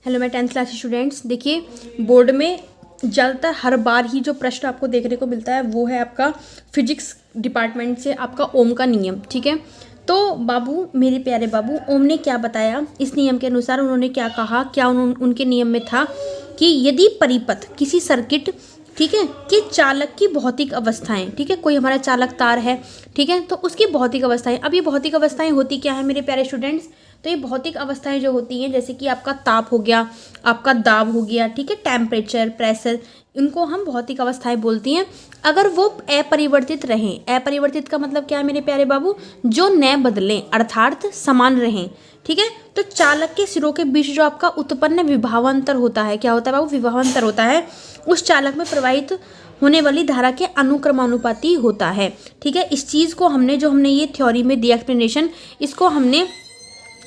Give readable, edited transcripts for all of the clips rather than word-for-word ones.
Hello मैं 10th class students. देखिए board में ज़्यादातर हर बार ही जो प्रश्न आपको देखने को मिलता है वो है आपका फिजिक्स डिपार्टमेंट से आपका ओम का नियम। ठीक है, तो बाबू मेरे प्यारे बाबू, ओम ने क्या बताया इस नियम के अनुसार, उन्होंने क्या कहा, क्या उनके नियम में था कि यदि परिपथ किसी सर्किट, ठीक है, कि चालक की भौतिक अवस्थाएं, ठीक है, कोई हमारा चालक तार है, ठीक है, तो उसकी भौतिक अवस्थाएं, अब ये भौतिक अवस्थाएं होती क्या है मेरे प्यारे स्टूडेंट्स, तो ये भौतिक अवस्थाएं जो होती हैं जैसे कि आपका ताप हो गया, आपका दाब हो गया, ठीक है, टेम्परेचर, प्रेशर, इनको हम भौतिक अवस्थाएं बोलती हैं। अगर वो अपरिवर्तित रहें, अपरिवर्तित का मतलब क्या है मेरे प्यारे बाबू, जो न बदलें अर्थात समान रहें, ठीक है, तो चालक के सिरों के बीच जो आपका उत्पन्न विभवांतर होता है, क्या होता है बाबू, विभवांतर होता है, उस चालक में प्रवाहित होने वाली धारा के अनुक्रमानुपाती होता है। ठीक है, इस चीज़ को हमने ये थ्योरी में दिया एक्सप्लेनेशन, इसको हमने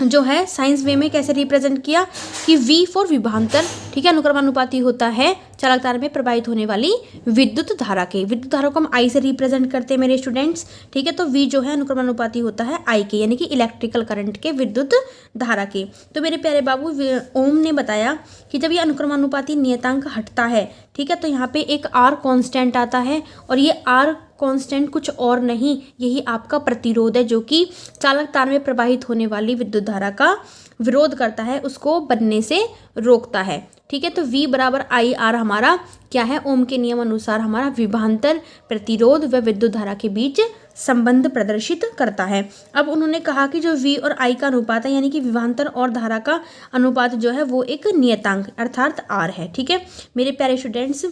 जो है साइंस वे में कैसे रिप्रेजेंट किया कि V फॉर विभवांतर, ठीक है, अनुक्रमानुपाती होता है चालक तार में प्रवाहित होने वाली विद्युत धारा के। विद्युत धारा को हम I से रिप्रेजेंट करते हैं मेरे स्टूडेंट्स। ठीक है, तो V जो है अनुक्रमानुपाती होता है I के, यानी कि इलेक्ट्रिकल करंट के, विद्युत धारा के। तो मेरे प्यारे बाबू, ओम ने बताया कि जब ये अनुक्रमानुपाती नियतांक हटता है, ठीक है, तो यहाँ पे एक R कांस्टेंट आता है, और ये R कांस्टेंट कुछ और नहीं, यही आपका प्रतिरोध है जो कि चालक तार में प्रवाहित होने वाली विद्युत धारा का विरोध करता है, उसको बनने से रोकता है। ठीक है, तो V बराबर I R हमारा क्या है, ओम के नियम अनुसार हमारा विभवांतर, प्रतिरोध व विद्युत धारा के बीच संबंध प्रदर्शित करता है। अब उन्होंने कहा कि जो V और I का अनुपात है, यानी कि विभवांतर और धारा का अनुपात जो है वो एक नियतांक अर्थात R है। ठीक है मेरे प्यारे स्टूडेंट्स,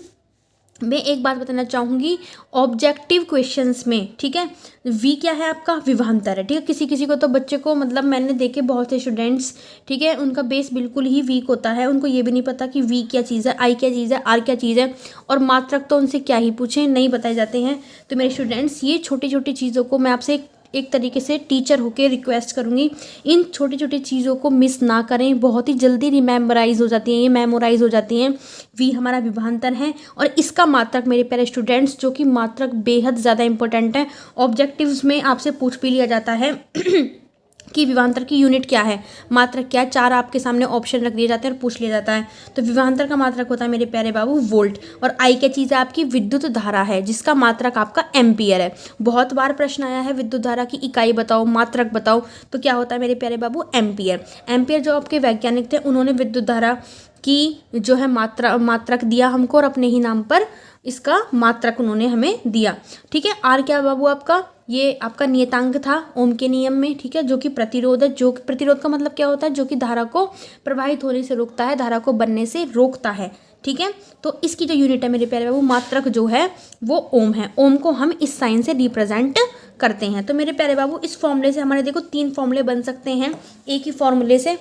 मैं एक बात बताना चाहूँगी, ऑब्जेक्टिव क्वेश्चंस में, ठीक है, V क्या है आपका, विभवांतर है। ठीक है, किसी किसी को तो बच्चे को, मतलब मैंने देखे बहुत से स्टूडेंट्स, ठीक है, उनका बेस बिल्कुल ही वीक होता है, उनको ये भी नहीं पता कि V क्या चीज़ है, I क्या चीज़ है, R क्या चीज़ है, और मात्रक तो उनसे क्या ही पूछें, नहीं बताए जाते हैं। तो मेरे स्टूडेंट्स, ये छोटी छोटी चीज़ों को मैं आपसे एक तरीके से टीचर होकर रिक्वेस्ट करूँगी, इन छोटी छोटी चीज़ों को मिस ना करें, बहुत ही जल्दी रिमेम्बराइज हो जाती हैं, ये मेमोराइज हो जाती हैं। V हमारा विभवांतर है, और इसका मात्रक मेरे प्यारे स्टूडेंट्स, जो कि मात्रक बेहद ज़्यादा इंपॉर्टेंट है, ऑब्जेक्टिव्स में आपसे पूछ भी लिया जाता है कि विभवांतर की यूनिट क्या है, मात्रक क्या है, 4 आपके सामने ऑप्शन रख दिए जाते हैं और पूछ लिया जाता है। तो विभवांतर का मात्रक होता है मेरे प्यारे बाबू वोल्ट, और I क्या चीज़ है, आपकी विद्युत धारा है, जिसका मात्रक आपका एम्पियर है। बहुत बार प्रश्न आया है विद्युत धारा की इकाई बताओ, मात्रक बताओ, तो क्या होता है मेरे प्यारे बाबू, एम्पियर। एम्पियर जो आपके वैज्ञानिक थे, उन्होंने विद्युत धारा की जो है मात्रक दिया हमको, और अपने ही नाम पर इसका मात्रक उन्होंने हमें दिया। ठीक है, R क्या बाबू आपका, ये आपका नियतांक था ओम के नियम में, ठीक है, जो कि प्रतिरोध है, जो प्रतिरोध का मतलब क्या होता है, जो कि धारा को प्रवाहित होने से रोकता है, धारा को बनने से रोकता है। ठीक है, तो इसकी जो यूनिट है मेरे प्यारे बाबू, मात्रक जो है वो ओम है। ओम को हम इस साइन से रिप्रेजेंट करते हैं। तो मेरे प्यारे बाबू, इस फॉर्मूले से हमारे देखो 3 फॉर्मूले बन सकते हैं, एक ही फॉर्मूले से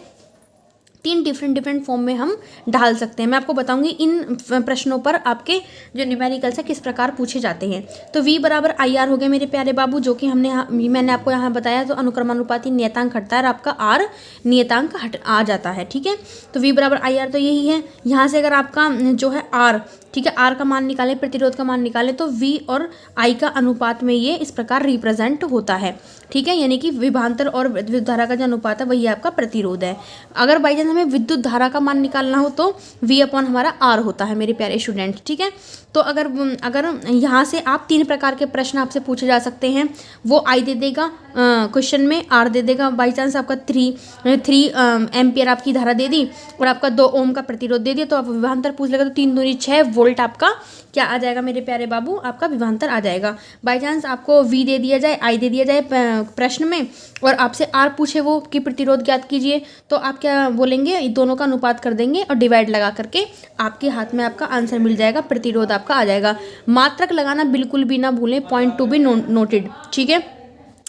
3 डिफरेंट फॉर्म में हम डाल सकते हैं। मैं आपको बताऊंगी इन प्रश्नों पर आपके जो न्यूमेरिकल्स है किस प्रकार पूछे जाते हैं। तो V बराबर IR हो गया मेरे प्यारे बाबू, जो कि मैंने आपको यहाँ बताया, तो अनुक्रमानुपाती नियतांक हटता है और आपका R नियतांक आ जाता है। ठीक है, तो V बराबर IR तो यही है। यहाँ से अगर आपका जो है R, ठीक है, R का मान निकालें, प्रतिरोध का मान निकालें, तो V और I का अनुपात में ये इस प्रकार रिप्रेजेंट होता है। ठीक है, यानी कि विभवांतर और विद्युत धारा का जो अनुपात है वही आपका प्रतिरोध है। अगर बाई चांस हमें विद्युत धारा का मान निकालना हो तो V अपॉन हमारा R होता है मेरे प्यारे स्टूडेंट। ठीक है, तो अगर यहाँ से आप 3 प्रकार के प्रश्न आपसे पूछे जा सकते हैं, वो I दे देगा क्वेश्चन में, R दे देगा, बाई चांस आपका 3 एम्पियर आपकी धारा दे दी, और आपका 2 ओम का प्रतिरोध दे दिया, तो आप विभवांतर पूछ लेगा, तो 3 दूनी 6 वोल्ट आपका क्या आ जाएगा मेरे प्यारे बाबू, आपका विभवांतर आ जाएगा। बाई चांस आपको V दे दिया जाए, I दे दिया जाए प्रश्न में, और आपसे R पूछे वो कि प्रतिरोध ज्ञात कीजिए, तो आप क्या बोलेंगे, दोनों का अनुपात कर देंगे और डिवाइड लगा करके आपके हाथ में आपका आंसर मिल जाएगा, प्रतिरोध आपका आ जाएगा। मात्रक लगाना बिल्कुल भी ना भूलें, पॉइंट टू बी नोटेड। ठीक है,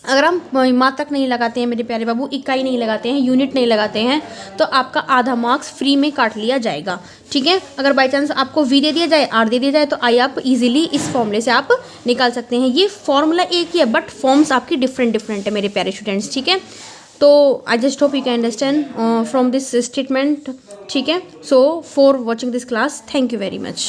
अगर हम मात्रक नहीं लगाते हैं मेरे प्यारे बाबू, इकाई नहीं लगाते हैं, यूनिट नहीं लगाते हैं, तो आपका आधा मार्क्स फ्री में काट लिया जाएगा। ठीक है, अगर बाई चांस आपको V दे दिया जाए, R दे दिया जाए, तो I आप इजीली इस फॉर्मूले से आप निकाल सकते हैं। ये फॉर्मूला एक ही है, बट फॉर्म्स आपकी डिफरेंट है मेरे प्यारे स्टूडेंट्स। ठीक है, तो I just hope you can understand from this statement. ठीक है, so for watching this class, thank you very much.